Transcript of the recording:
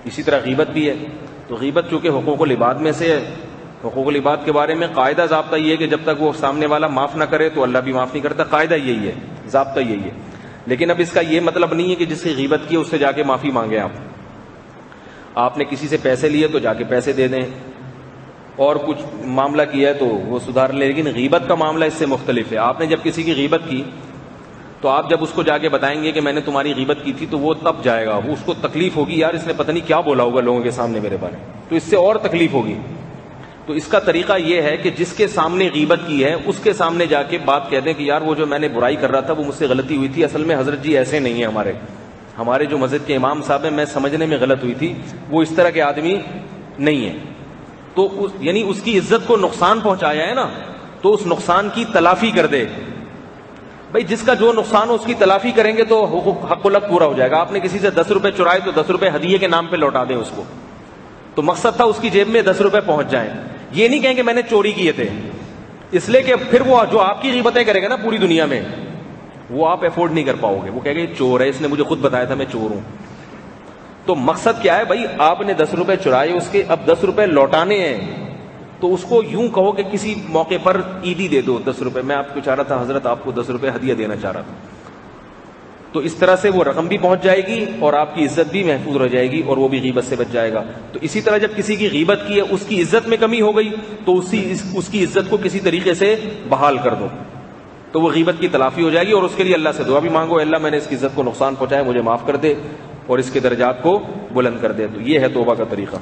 اسی طرح غیبت بھی ہے. تو غیبت چونکہ حقوق العباد میں سے ہے، حقوق العباد کے بارے میں قاعدہ ضابطہ یہ ہے کہ جب تک وہ سامنے والا معاف نہ کرے تو اللہ بھی معاف نہیں کرتا. قاعدہ یہی ہے، ضابطہ یہی ہے. لیکن اب اس کا یہ مطلب نہیں ہے کہ جس کی غیبت کی اس سے جا کے معافی مانگے. آپ نے کسی سے پیسے لیے تو جا کے پیسے دے دیں، اور کچھ معاملہ کیا ہے تو وہ سدھار لے. لیکن غیبت کا معاملہ اس سے مختلف ہے. آپ نے جب کسی کی غیبت کی تو آپ جب اس کو جا کے بتائیں گے کہ میں نے تمہاری غیبت کی تھی، تو وہ تب جائے گا، وہ اس کو تکلیف ہوگی، یار اس نے پتہ نہیں کیا بولا ہوگا لوگوں کے سامنے میرے بارے میں، تو اس سے اور تکلیف ہوگی. تو اس کا طریقہ یہ ہے کہ جس کے سامنے غیبت کی ہے اس کے سامنے جا کے بات کہہ دیں کہ یار وہ جو میں نے برائی کر رہا تھا وہ مجھ سے غلطی ہوئی تھی، اصل میں حضرت جی ایسے نہیں ہیں، ہمارے جو مسجد کے امام صاحب ہیں، میں سمجھنے میں غلط ہوئی تھی، وہ اس طرح کے آدمی نہیں ہیں. تو یعنی اس کی عزت کو نقصان پہنچایا ہے نا، تو اس نقصان کی تلافی کر دے. بھائی جس کا جو نقصان ہو اس کی تلافی کریں گے تو حق الحق پورا ہو جائے گا. آپ نے کسی سے 10 روپے چرائے تو 10 روپے ہدیے کے نام پہ لوٹا دیں اس کو. تو مقصد تھا اس کی جیب میں 10 روپے پہنچ جائیں. یہ نہیں کہیں کہ میں نے چوری کیے تھے، اس لیے کہ پھر وہ جو آپ کی غیبتیں کرے گا نا پوری دنیا میں، وہ آپ افورڈ نہیں کر پاؤ گے. وہ کہے گا یہ چور ہے، اس نے مجھے خود بتایا تھا میں چور ہوں. تو مقصد کیا ہے بھائی، آپ نے 10 روپے چرائے، اس کے اب 10 روپے لوٹانے ہیں، تو اس کو یوں کہو کہ کسی موقع پر عیدی دے دو 10 روپے، میں آپ کو چاہ رہا تھا حضرت آپ کو 10 روپے ہدیہ دینا چاہ رہا تھا. تو اس طرح سے وہ رقم بھی پہنچ جائے گی اور آپ کی عزت بھی محفوظ رہ جائے گی اور وہ بھی غیبت سے بچ جائے گا. تو اسی طرح جب کسی کی غیبت کی ہے، اس کی عزت میں کمی ہو گئی تو اس کی عزت کو کسی طریقے سے بحال کر دو، تو وہ غیبت کی تلافی ہو جائے گی. اور اس کے لیے اللہ سے دعا بھی مانگو، اللہ میں نے اس کی عزت کو نقصان پہنچایا، مجھے معاف کر دے اور اس کے درجات کو بلند کر دے. تو یہ ہے توبہ کا طریقہ.